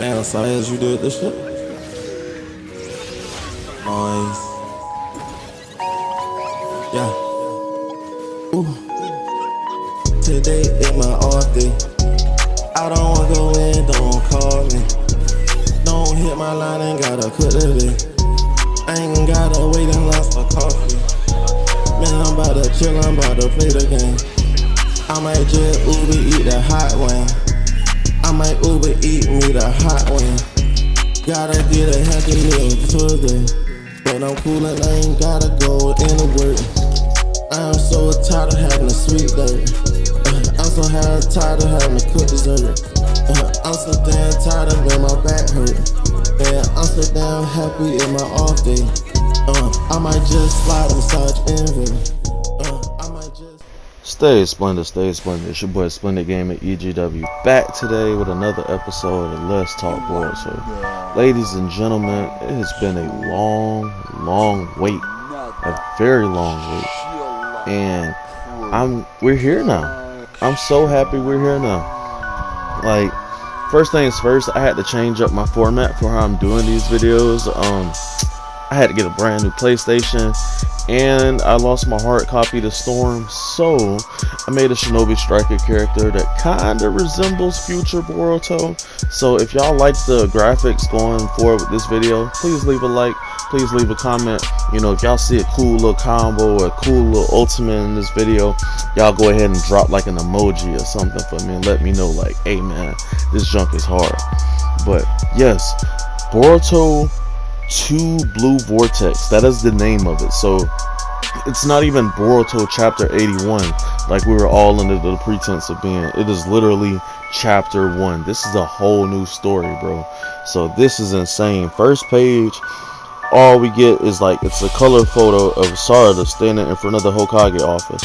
Damn, Science, you did this shit? Nice. Yeah. Ooh. Today is my off day. I don't wanna go in, don't call me. Don't hit my line, ain't gotta cook today. I ain't gotta wait in line for coffee. Man, I'm about to chill, I'm about to play the game. I might just Uber eat the hot one. I might Uber eat me the hot one. Gotta get a happy meal today. But I'm cool and I ain't gotta go into work. I'm so tired of having to sweet dirt. I'm so tired of having to cook dessert. I'm so damn tired of when my back hurt. Yeah, I'm so damn happy in my off day. I might just slide a massage inward. I might just Stay splendid, stay splendid. It's your boy Splendid Game at EGW, back today with another episode of Let's Talk Boruto. Ladies and gentlemen, it has been a long wait, a very long wait, and we're here now. I'm so happy we're here now. Like, first things first, I had to change up my format for how I'm doing these videos. I had to get a brand new PlayStation, and I lost my hard copy to Storm, so I made a Shinobi Striker character that kinda resembles future Boruto. So if y'all like the graphics going forward with this video, please leave a like, please leave a comment. You know, if y'all see a cool little combo or a cool little ultimate in this video, y'all go ahead and drop like an emoji or something for me and let me know, like, hey man, this junk is hard. But yes, Boruto 2 Blue Vortex, that is the name of it. So it's not even Boruto chapter 81 like we were all under the pretense of being. It is literally chapter 1. This is a whole new story, bro. So this is insane. First page, all we get is like, it's a color photo of Sarada standing in front of the Hokage office,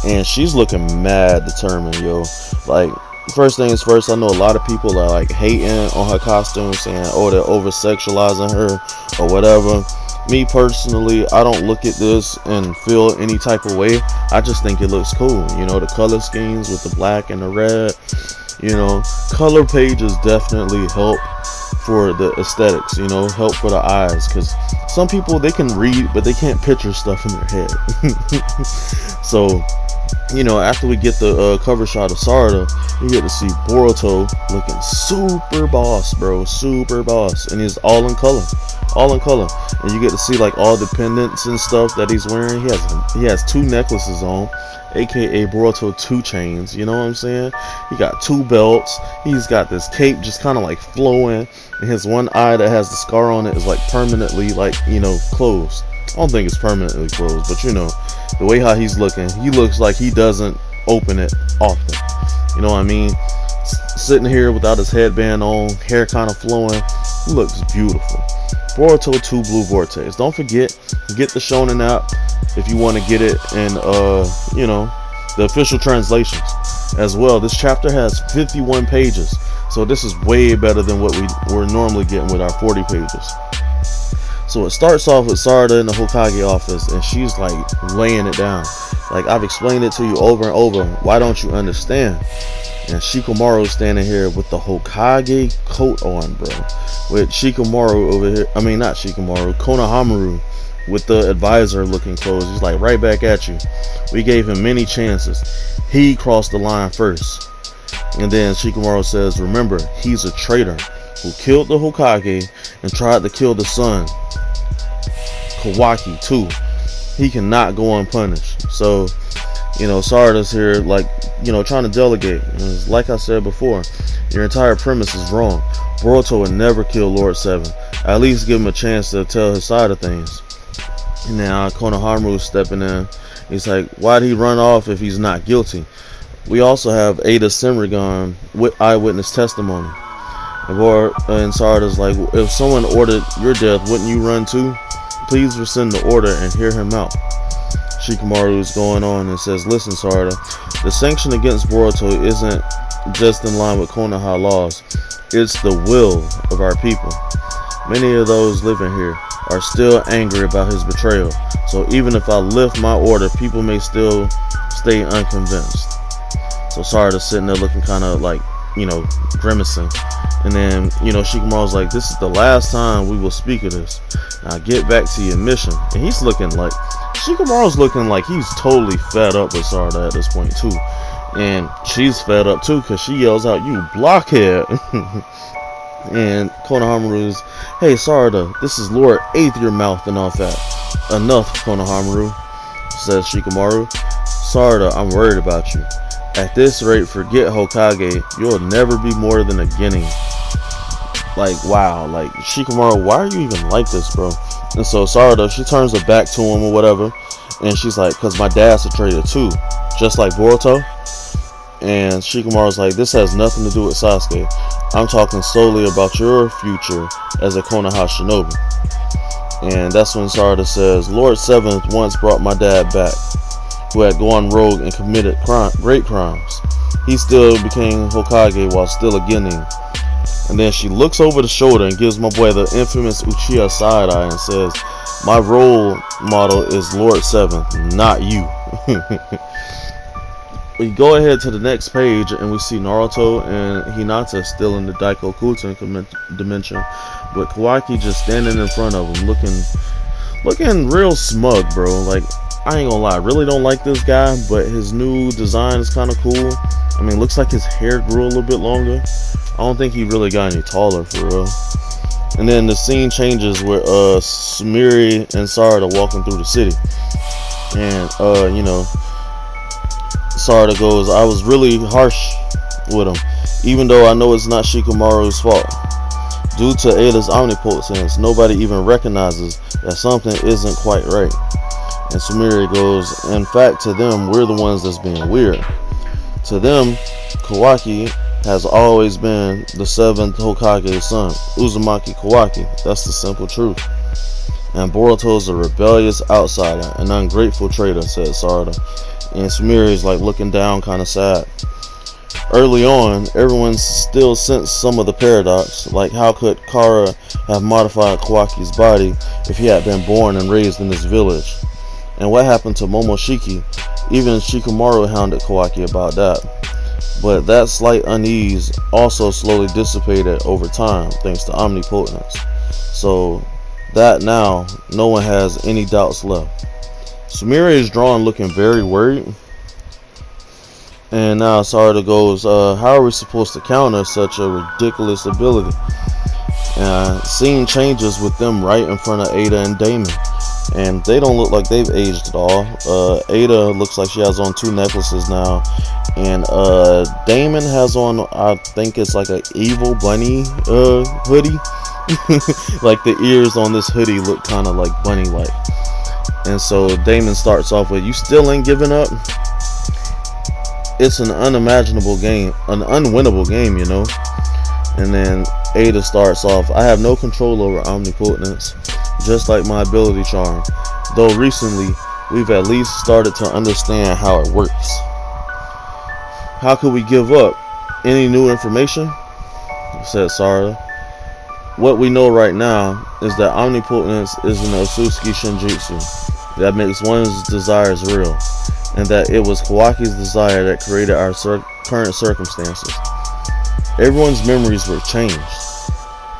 and she's looking mad determined, yo. Like, first things first, I know a lot of people are like hating on her costume, saying, oh, they're over sexualizing her or whatever. Me personally, I don't look at this and feel any type of way. I just think it looks cool. You know, the color schemes with the black and the red, you know, color pages definitely help for the aesthetics, you know, help for the eyes, because some people, they can read but they can't picture stuff in their head. So, you know, after we get the cover shot of Sarada, you get to see Boruto looking super boss, bro, super boss, and he's all in color, and you get to see like all the pendants and stuff that he's wearing. He has 2 necklaces on, aka Boruto 2 chains, you know what I'm saying? He got 2 belts, he's got this cape just kind of like flowing, and his one eye that has the scar on it is like permanently, like, you know, closed. I don't think it's permanently closed, but you know, the way how he's looking, he looks like he doesn't open it often. You know what I mean? Sitting here without his headband on, hair kind of flowing, he looks beautiful. Boruto 2 Blue Vortex. Don't forget, get the Shonen app if you want to get it in, you know, the official translations as well. This chapter has 51 pages, so this is way better than what we're normally getting with our 40 pages. So it starts off with Sarada in the Hokage office, and she's like laying it down. Like, I've explained it to you over and over. Why don't you understand? And Shikamaru's standing here with the Hokage coat on, bro. With Shikamaru over here. I mean, not Shikamaru, Konohamaru with the advisor looking clothes. He's like, right back at you. We gave him many chances. He crossed the line first. And then Shikamaru says, remember, he's a traitor who killed the Hokage and tried to kill the son, Kawaki, too. He cannot go unpunished. So, you know, Sarada's here, like, you know, trying to delegate. And like I said before, your entire premise is wrong. Boruto would never kill Lord 7. At least give him a chance to tell his side of things. And now Konohamaru's stepping in. He's like, why'd he run off if he's not guilty? We also have Ada Senrigan with eyewitness testimony. And Sarada's like, if someone ordered your death, wouldn't you run too? Please rescind the order and hear him out. Shikamaru is going on and says, listen, Sarada, the sanction against Boruto isn't just in line with Konoha laws. It's the will of our people. Many of those living here are still angry about his betrayal. So even if I lift my order, people may still stay unconvinced. So Sarada's sitting there looking kind of like, you know, grimacing. And then, you know, Shikamaru's like, this is the last time we will speak of this. Now get back to your mission. And he's looking like, Shikamaru's looking like he's totally fed up with Sarada at this point too. And she's fed up too, because she yells out, "You blockhead!" And Konohamaru's, "Hey Sarada, this is Lord Aether Mouth and all that." "Enough, Konohamaru," says Shikamaru. "Sarada, I'm worried about you. At this rate, forget Hokage. You'll never be more than a guinea." Like, wow. Like, Shikamaru, why are you even like this, bro? And so Sarada, she turns her back to him or whatever. And she's like, "Because my dad's a traitor too. Just like Boruto." And Shikamaru's like, "This has nothing to do with Sasuke. I'm talking solely about your future as a Konoha shinobi." And that's when Sarada says, "Lord Seventh once brought my dad back, who had gone rogue and committed great crimes. He still became Hokage while still a genin." And then she looks over the shoulder and gives my boy the infamous Uchiha side eye and says, "My role model is Lord Seventh, not you." We go ahead to the next page and we see Naruto and Hinata still in the Daikokuten dimension, with Kawaki just standing in front of him, looking real smug, bro. Like, I ain't gonna lie, I really don't like this guy, but his new design is kind of cool. I mean, looks like his hair grew a little bit longer. I don't think he really got any taller for real. And then the scene changes with Sumire and Sarada walking through the city, and you know, Sarada goes, "I was really harsh with him, even though I know it's not Shikamaru's fault. Due to Ada's omnipotence, nobody even recognizes that something isn't quite right." And Sumire goes, "In fact, to them, we're the ones that's being weird. To them, Kawaki has always been the seventh Hokage's son, Uzumaki Kawaki. That's the simple truth. And Boruto's a rebellious outsider, an ungrateful traitor," said Sarada. And Sumire is like looking down, kind of sad. Early on, everyone still sensed some of the paradox, like how could Kara have modified Kawaki's body if he had been born and raised in this village? And what happened to Momoshiki? Even Shikamaru hounded Kawaki about that. But that slight unease also slowly dissipated over time, thanks to omnipotence. So that now, no one has any doubts left. Sumire is drawn looking very worried. And now Sarada goes, "How are we supposed to counter such a ridiculous ability?" Scene changes with them right in front of Ada and Damon. And they don't look like they've aged at all. Ada looks like she has on 2 necklaces now. And Damon has on, I think it's like an evil bunny hoodie. Like the ears on this hoodie look kind of like bunny-like. And so Damon starts off with, "You still ain't giving up?" It's an unimaginable game, an unwinnable game, you know. And then Ada starts off, "I have no control over omnipotence, just like my ability charm. Though recently, we've at least started to understand how it works." "How could we give up? Any new information?" said Sarada. "What we know right now is that omnipotence is an Otsutsuki Shinjutsu that makes one's desires real, and that it was Kawaki's desire that created our current circumstances. Everyone's memories were changed.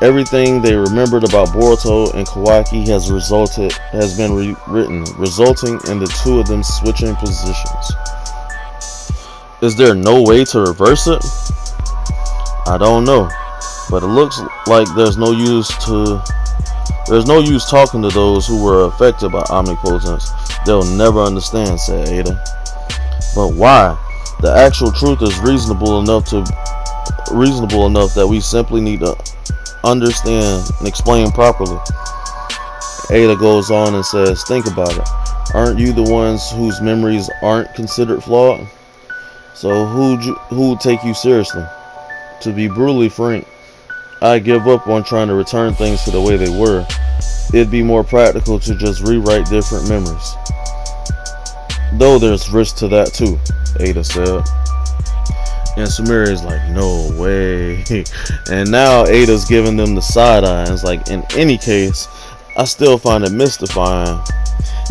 Everything they remembered about Boruto and Kawaki has been rewritten, resulting in the two of them switching positions. Is there no way to reverse it? I don't know, but it looks like there's no use talking to those who were affected by omnipotence. They'll never understand," said Ada. "But why? The actual truth is reasonable enough that we simply need to understand and explain properly." Ada goes on and says, "Think about it. Aren't you the ones whose memories aren't considered flawed? So who would take you seriously? To be brutally frank, I give up on trying to return things to the way they were. It'd be more practical to just rewrite different memories. Though there's risk to that too," Ada said. And Sumire is like, "No way." And now Ada's giving them the side eye. It's like, in any case, I still find it mystifying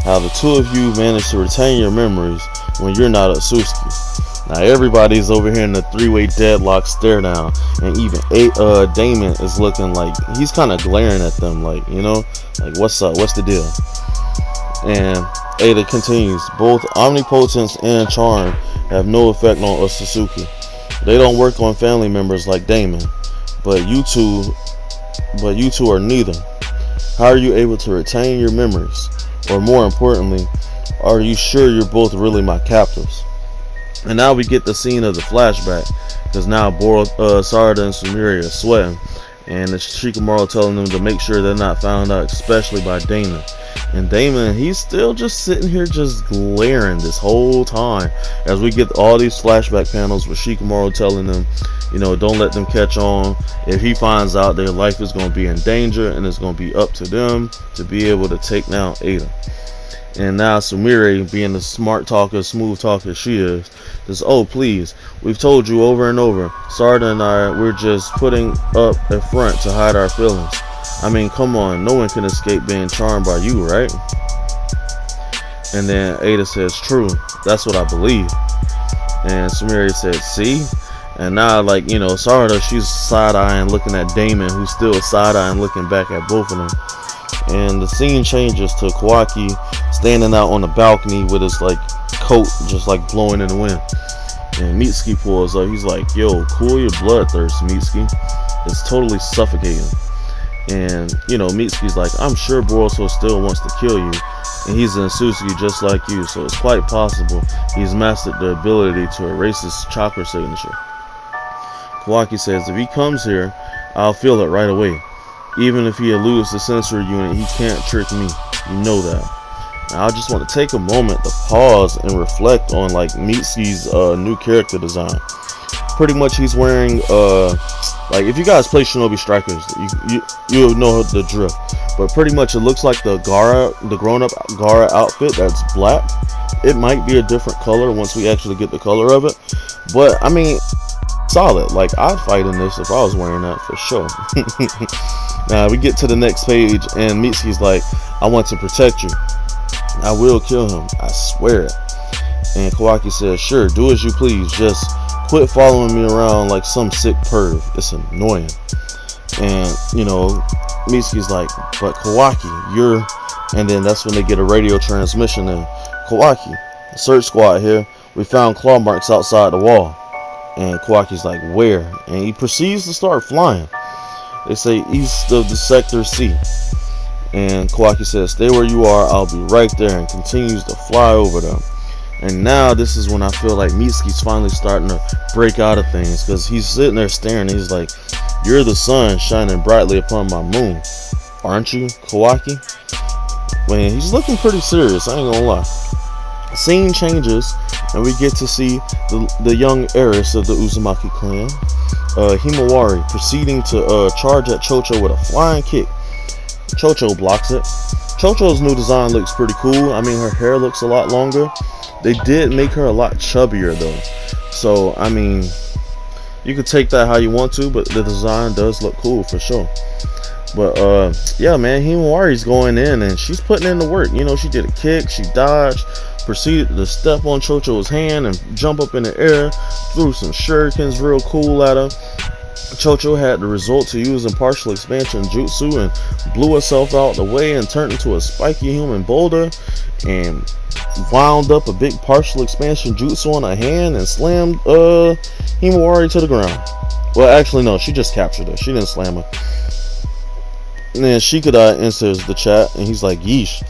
how the two of you manage to retain your memories when you're not Otsutsuki. Now everybody's over here in the three-way deadlock stare down, and even Damon is looking like he's kind of glaring at them, like, you know, like, what's up, what's the deal? And Ada continues, both omnipotence and charm have no effect on Otsutsuki. They don't work on family members like Damon, but you two are neither. How are you able to retain your memories? Or more importantly, are you sure you're both really my captives? And now we get the scene of the flashback, because now Sarada and Sumire are sweating, and it's Shikamaru telling them to make sure they're not found out, especially by Damon. And Damon, he's still just sitting here just glaring this whole time, as we get all these flashback panels with Shikamaru telling them, you know, don't let them catch on. If he finds out, their life is going to be in danger, and it's going to be up to them to be able to take down Ada. And now Sumire, being the smart talker, smooth talker she is, says, oh please, we've told you over and over, Sarda and I, we're just putting up a front to hide our feelings. I mean, come on, no one can escape being charmed by you, right? And then Ada says, true, that's what I believe. And Sumire says, see? And now, like, you know, Sarda, she's side-eyeing looking at Damon, who's still side-eyeing looking back at both of them. And the scene changes to Kawaki standing out on the balcony with his like coat just like blowing in the wind. And Mitsuki pulls up. He's like, yo, cool your bloodthirst, Mitsuki. It's totally suffocating. And, you know, Mitsuki's like, I'm sure Boruto still wants to kill you. And he's in Suzuki just like you. So it's quite possible he's mastered the ability to erase his chakra signature. Kawaki says, if he comes here, I'll feel it right away. Even if he eludes the sensory unit, he can't trick me. You know that. Now, I just want to take a moment to pause and reflect on like Mitsuki's new character design. Pretty much, he's wearing like if you guys play Shinobi Strikers, you know the drift. But pretty much, it looks like the grown-up Gaara outfit that's black. It might be a different color once we actually get the color of it. But I mean, solid. Like, I'd fight in this if I was wearing that for sure. Now we get to the next page, and Mitsuki's like, I want to protect you. I will kill him. I swear it. And Kawaki says, sure, do as you please. Just quit following me around like some sick perv. It's annoying. And, you know, Mitsuki's like, but Kawaki, you're... And then that's when they get a radio transmission in. Kawaki, search squad here. We found claw marks outside the wall. And Kawaki's like, where? And he proceeds to start flying. They say east of the sector C. And Kawaki says, stay where you are, I'll be right there, and continues to fly over them. And now this is when I feel like Mitsuki's finally starting to break out of things, because he's sitting there staring, and he's like, you're the sun shining brightly upon my moon, aren't you, Kawaki? Man, he's looking pretty serious, I ain't gonna lie. Scene changes, and we get to see the young heiress of the Uzumaki clan, Himawari, proceeding to charge at Chocho with a flying kick. Chocho blocks it. Chocho's new design looks pretty cool. I mean, her hair looks a lot longer. They did make her a lot chubbier though. So, I mean, you could take that how you want to, but the design does look cool for sure. But, yeah, man, Himawari's going in, and she's putting in the work. You know, she did a kick, she dodged, proceeded to step on Chocho's hand and jump up in the air, threw some shurikens real cool at her. Chocho had the result to using partial expansion jutsu and blew herself out the way and turned into a spiky human boulder and wound up a big partial expansion jutsu on her hand and slammed Himawari to the ground. Well, actually, no, she just captured her. She didn't slam her. And then Shikadai enters the chat, and he's like, yeesh,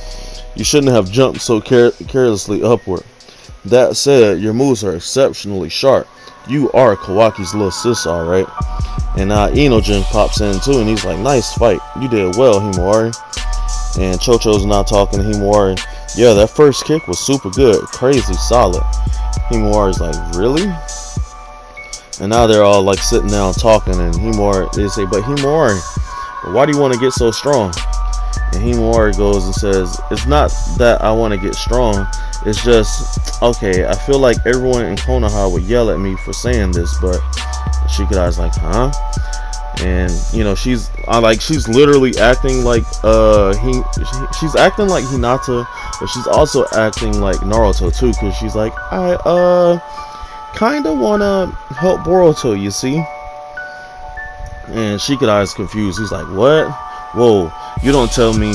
you shouldn't have jumped so carelessly upward. That said, your moves are exceptionally sharp. You are Kawaki's little sis, alright. And now Inojin pops in too, and he's like, nice fight. You did well, Himawari. And Chocho's now talking to Himawari. Yeah, that first kick was super good. Crazy solid. Himawari's like, really? And now they're all like sitting down talking, and Himawari, they say, but Himawari, why do you want to get so strong? And Himawari goes and says, it's not that I want to get strong. It's just, okay, I feel like everyone in Konoha would yell at me for saying this, but Shikadai's like, huh? And, you know, she's literally acting like, she's acting like Hinata, but she's also acting like Naruto too, because she's like, kind of want to help Boruto, you see. And Shikadai is confused. He's like, what? Whoa, you don't tell me,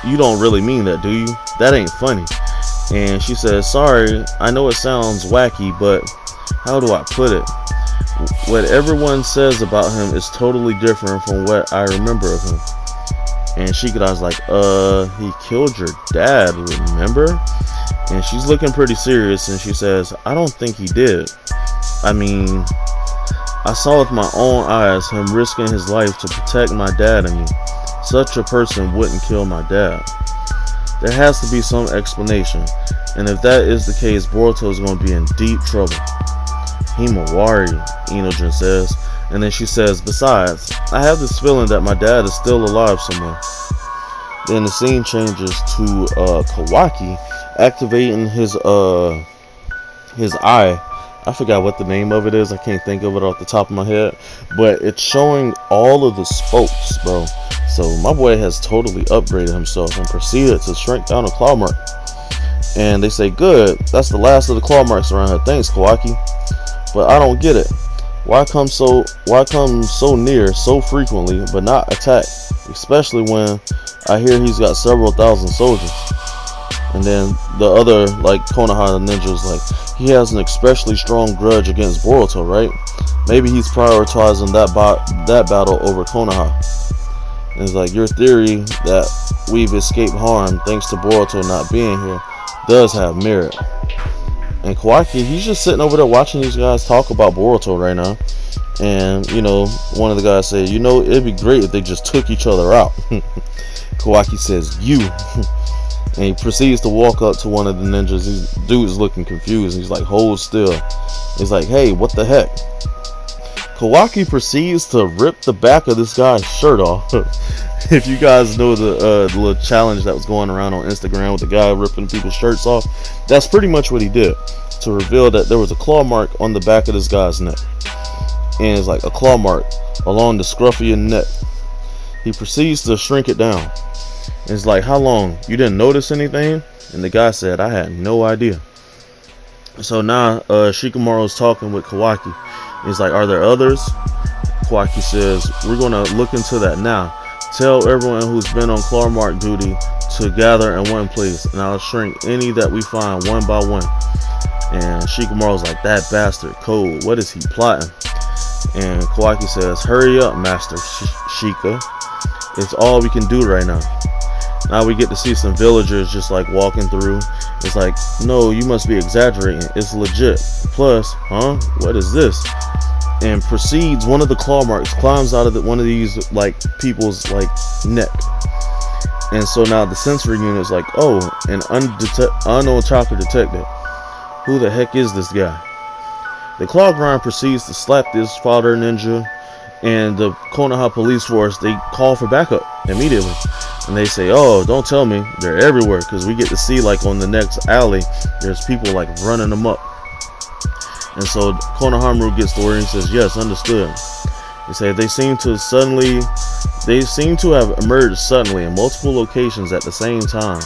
you don't really mean that, do you? That ain't funny. And she says, sorry, I know it sounds wacky, but how do I put it? What everyone says about him is totally different from what I remember of him. And Shikadai's like, he killed your dad, remember? And she's looking pretty serious, and she says, I don't think he did. I mean, I saw with my own eyes him risking his life to protect my dad and me. Such a person wouldn't kill my dad. There has to be some explanation, and if that is the case, Boruto is going to be in deep trouble. Himawari, Inogen says, and then she says, besides, I have this feeling that my dad is still alive somewhere. Then the scene changes to Kawaki activating his eye. I forgot what the name of it is. I can't think of it off the top of my head, but it's showing all of the spokes, bro. So my boy has totally upgraded himself and proceeded to shrink down a claw mark. And they say, good, that's the last of the claw marks around here. Thanks, Kawaki. But I don't get it. Why come so near so frequently but not attack? Especially when I hear he's got several thousand soldiers. And then the other, like, Konoha ninjas, like, he has an especially strong grudge against Boruto, right? Maybe he's prioritizing that battle over Konoha. And it's like, your theory that we've escaped harm thanks to Boruto not being here does have merit. And Kawaki, he's just sitting over there watching these guys talk about Boruto right now. And, you know, one of the guys said, you know, it'd be great if they just took each other out. Kawaki says, you. And he proceeds to walk up to one of the ninjas. This dude's looking confused. He's like, hold still. He's like, hey, what the heck? Kawaki proceeds to rip the back of this guy's shirt off. If you guys know the little challenge that was going around on Instagram with the guy ripping people's shirts off, that's pretty much what he did, to reveal that there was a claw mark on the back of this guy's neck. And it's like a claw mark along the scruff of your neck. He proceeds to shrink it down. It's like, how long? You didn't notice anything? And the guy said, I had no idea. So now Shikamaru's talking with Kawaki. He's like, are there others? Kawaki says, we're going to look into that now. Tell everyone who's been on claw mark duty to gather in one place, and I'll shrink any that we find one by one. And Shikamaru's like, that bastard Code, what is he plotting? And Kawaki says, hurry up, Master Shika. It's all we can do right now. Now we get to see some villagers just like walking through. It's like, no, you must be exaggerating. It's legit. Plus, huh? What is this? And proceeds, one of the claw marks climbs out of one of these like people's like neck. And so now the sensory unit is like, oh, an unknown chakra detected. Who the heck is this guy? The claw grind proceeds to slap this fodder ninja, and the Konoha police force, they call for backup immediately. And they say, oh, don't tell me, they're everywhere, because we get to see like on the next alley, there's people like running them up. And so Konohamaru gets the word and he says, yes, understood. They say they seem to have emerged suddenly in multiple locations at the same time,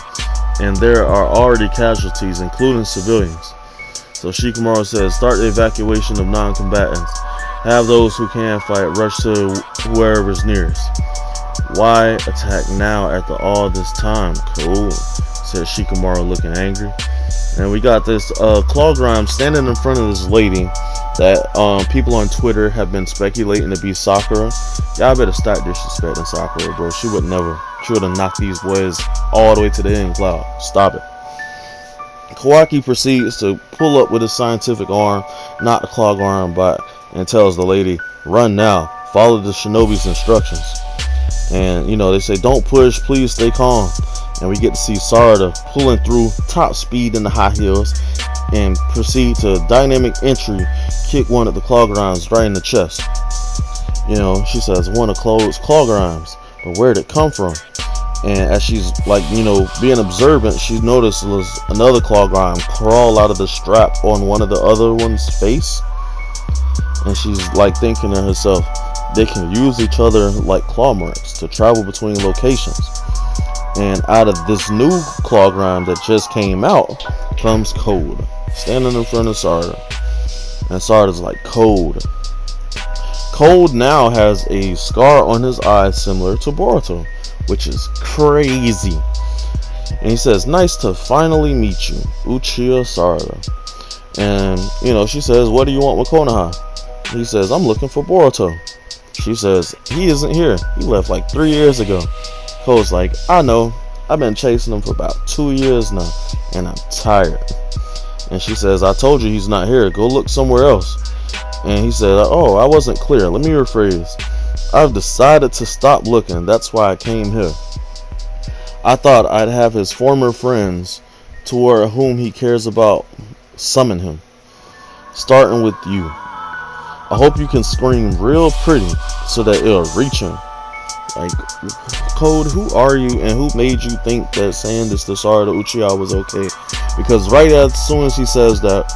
and there are already casualties, including civilians. So Shikamaru says, start the evacuation of non-combatants. Have those who can fight rush to whoever's nearest. Why attack now after all this time? Cool, said Shikamaru, looking angry. And we got this claw grind standing in front of this lady that people on Twitter have been speculating to be Sakura. Y'all better start disrespecting Sakura, bro. She would have knocked these boys all the way to the end cloud. Stop it. Kawaki proceeds to pull up with his scientific arm, not the claw arm, but and tells the lady, run now, follow the shinobi's instructions. And you know, they say, don't push, please stay calm. And we get to see Sarada pulling through top speed in the high heels and proceed to dynamic entry, kick one of the claw grinds right in the chest. You know, she says, one of Chloe's claw grinds, but where'd it come from? And as she's like, you know, being observant, she notices another claw grind crawl out of the strap on one of the other one's face. And she's like thinking to herself, they can use each other like claw marks to travel between locations. And out of this new claw grind that just came out comes Code, standing in front of Sarada. And Sarada's like, cold. Cold now has a scar on his eye similar to Boruto, which is crazy. And he says, nice to finally meet you, Uchiha Sarada. And, she says, what do you want with Konoha? He says, I'm looking for Boruto. She says, he isn't here. He left like 3 years ago. Cole's like, I know. I've been chasing him for about 2 years now, and I'm tired. And she says, I told you he's not here. Go look somewhere else. And he said, oh, I wasn't clear. Let me rephrase. I've decided to stop looking. That's why I came here. I thought I'd have his former friends, toward whom he cares about, summon him. Starting with you. I hope you can scream real pretty so that it'll reach him. Like, Code, who are you and who made you think that saying this to Sarada Uchiha was okay? Because right as soon as he says that,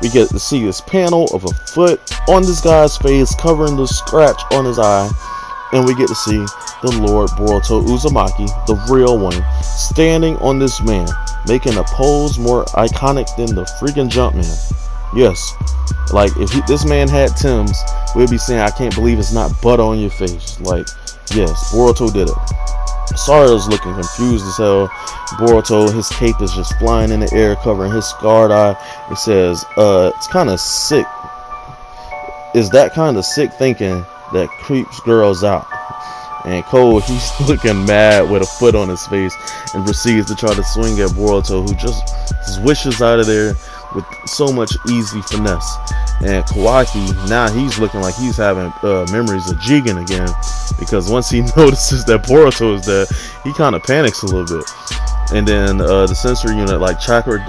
we get to see this panel of a foot on this guy's face covering the scratch on his eye. And we get to see the Lord Boruto Uzumaki, the real one, standing on this man, making a pose more iconic than the freaking Jumpman. Yes, like if this man had Tim's, we'd be saying, I can't believe it's not butter on your face. Like, yes, Boruto did it. Sarada's looking confused as hell. Boruto, his cape is just flying in the air, covering his scarred eye. It says, it's kind of sick. Is that kind of sick thinking that creeps girls out? And Cole, he's looking mad with a foot on his face and proceeds to try to swing at Boruto, who just swishes out of there with so much easy finesse. And Kawaki, now he's looking like he's having memories of Jigen again, because once he notices that Boruto is there, he kind of panics a little bit. And then the sensor unit, like chakra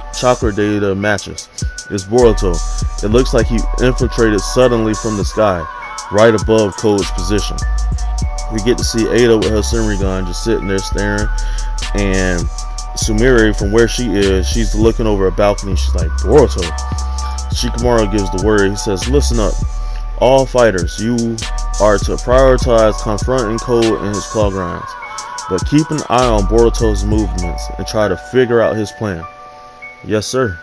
data matches, is Boruto. It looks like he infiltrated suddenly from the sky, right above Code's position. We get to see Ada with her Senrigan just sitting there staring, and Sumire, from where she is, she's looking over a balcony. She's like, Boruto. Shikamaru gives the word. He says, listen up, all fighters, you are to prioritize confronting Code and his claw grinds, but keep an eye on Boruto's movements and try to figure out his plan. Yes, sir.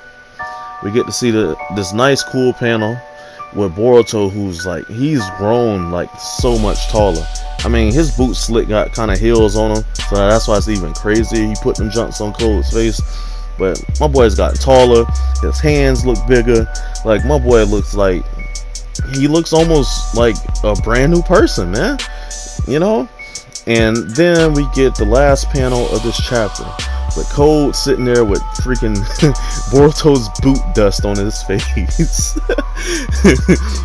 We get to see this nice cool panel with Boruto, who's like, he's grown like so much taller. I mean, his boot slick got kind of heels on him, so that's why it's even crazier. He put them jumps on Code's face. But my boy's gotten taller. His hands look bigger. Like, my boy looks like, he looks almost like a brand new person, man. And then we get the last panel of this chapter, with Code sitting there with freaking Boruto's boot dust on his face.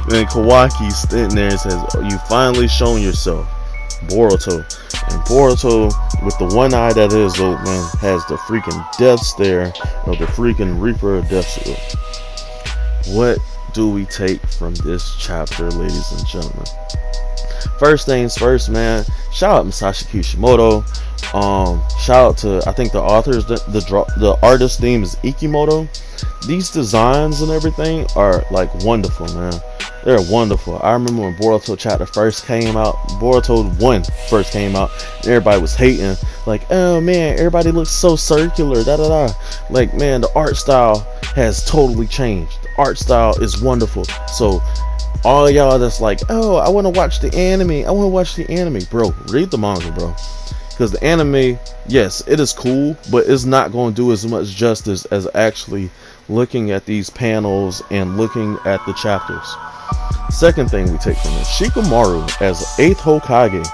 And Kawaki's sitting there and says, oh, you finally shown yourself, Boruto. And Boruto, with the one eye that is open, has the freaking death stare of the freaking Reaper of Death Seal. What do we take from this chapter, ladies and gentlemen? First things first, man. Shout out Masashi Kishimoto. Shout out to, I think the authors, the artist name is Ikimoto. These designs and everything are like wonderful, man. They're wonderful. I remember when Boruto chapter first came out, Boruto 1 first came out, and everybody was hating, like, oh man, everybody looks so circular, da da da. Like, man, the art style has totally changed. The art style is wonderful. So all y'all that's like, oh, I want to watch the anime, bro, read the manga, bro. Because the anime, yes, it is cool, but it's not going to do as much justice as actually looking at these panels and looking at the chapters. Second thing we take from this, Shikamaru as 8th Hokage.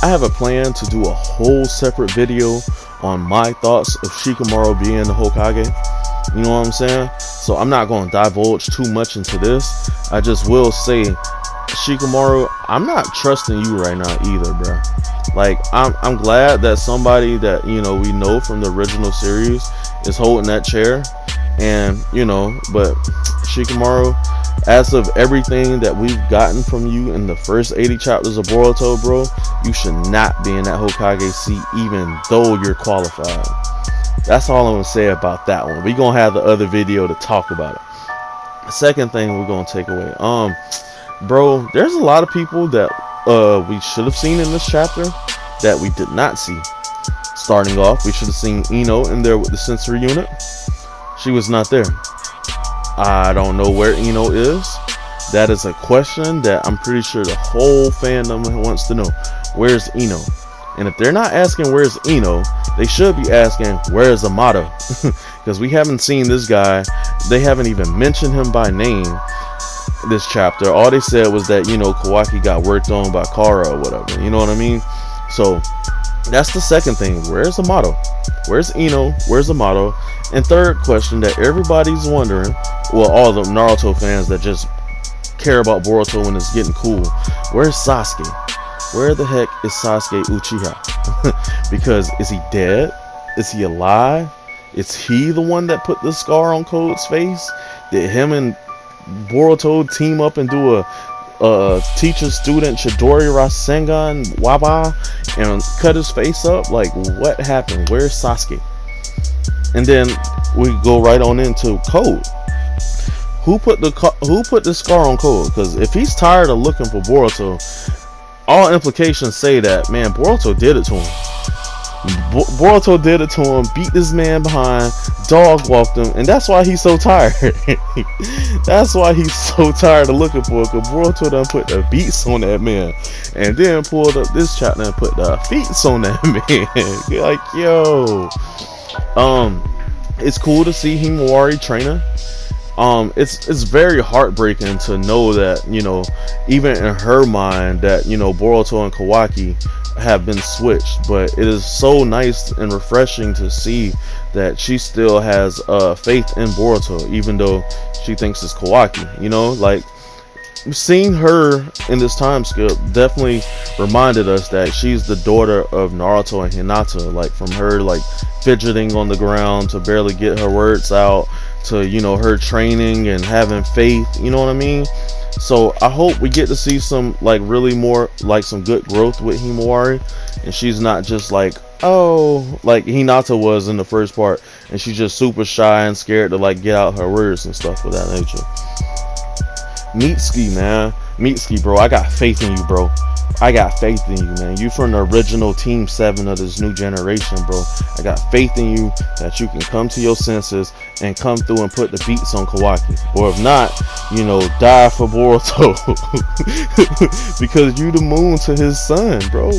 I have a plan to do a whole separate video on my thoughts of Shikamaru being the Hokage. You know what I'm saying? So I'm not going to divulge too much into this. I just will say, Shikamaru, I'm not trusting you right now either, bro. Like, I'm glad that somebody that, we know from the original series is holding that chair. And, but Shikamaru, as of everything that we've gotten from you in the first 80 chapters of Boruto, bro, you should not be in that Hokage seat even though you're qualified. That's all I'm going to say about that one. We're going to have the other video to talk about it. The second thing we're going to take away. Bro, there's a lot of people that we should have seen in this chapter that we did not see. Starting off, we should have seen Ino in there with the sensory unit. She was not there. I don't know where Ino is. That is a question that I'm pretty sure the whole fandom wants to know. Where's Ino? And if they're not asking where's Ino, they should be asking where's Amato. Because we haven't seen this guy. They haven't even mentioned him by name this chapter. All they said was that, you know, Kawaki got worked on by Kara or whatever. You know what I mean? So that's the second thing. Where's Amato? Where's Ino? Where's Amato? And third question that everybody's wondering, well, all the Naruto fans that just care about Boruto when it's getting cool, where's Sasuke? Where the heck is Sasuke Uchiha? Because is he dead? Is he alive? Is he the one that put the scar on Code's face? Did him and Boruto team up and do a teacher-student Chidori Rasengan Waba and cut his face up? Like, what happened? Where's Sasuke? And then we go right on into Code. Who put the scar on Code? Because if he's tired of looking for Boruto, all implications say that, man, Boruto did it to him. Boruto did it to him, beat this man behind, dog walked him, and that's why he's so tired. That's why he's so tired of looking for it, because Boruto done put the beats on that man, and then pulled up this chapter and put the feet on that man. You're like, yo, it's cool to see Himawari training. It's very heartbreaking to know that, you know, even in her mind that, you know, Boruto and Kawaki have been switched, but it is so nice and refreshing to see that she still has faith in Boruto, even though she thinks it's Kawaki. You know, like, seeing her in this time skip definitely reminded us that she's the daughter of Naruto and Hinata. Like, from her like fidgeting on the ground to barely get her words out, to, you know, her training and having faith, you know what I mean? So I hope we get to see some, like, really more, like, some good growth with Himawari, and she's not just like, oh, like Hinata was in the first part, and she's just super shy and scared to, like, get out her words and stuff of that nature. Mitsuki, man. Mitsuki, bro, I got faith in you, bro. I got faith in you, man. You from the original Team 7 of this new generation, bro. I got faith in you that you can come to your senses and come through and put the beats on Kawaki. Or if not, you know, die for Boruto. Because you the moon to his son, bro.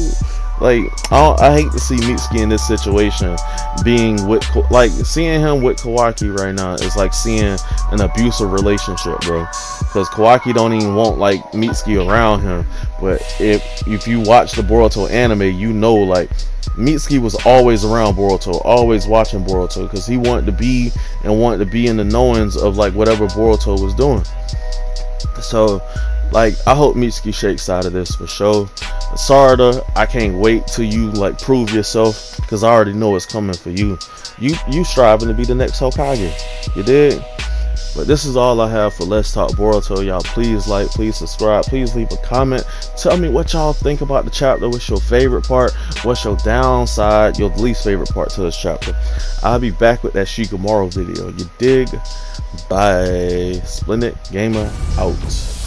Like, I hate to see Mitsuki in this situation, being with, like, seeing him with Kawaki right now is like seeing an abusive relationship, bro. Because Kawaki don't even want, like, Mitsuki around him. But if you watch the Boruto anime, you know, like, Mitsuki was always around Boruto, always watching Boruto, because he wanted to be in the knowings of, like, whatever Boruto was doing. So, like, I hope Mitsuki shakes out of this for sure. Sarada, I can't wait till you, like, prove yourself, because I already know it's coming for you. You striving to be the next Hokage. You did. But this is all I have for Let's Talk Boruto. Y'all, please like, please subscribe, please leave a comment. Tell me what y'all think about the chapter. What's your favorite part? What's your downside, your least favorite part to this chapter? I'll be back with that Shikamaru video. You dig? Bye. Splendid Gamer out.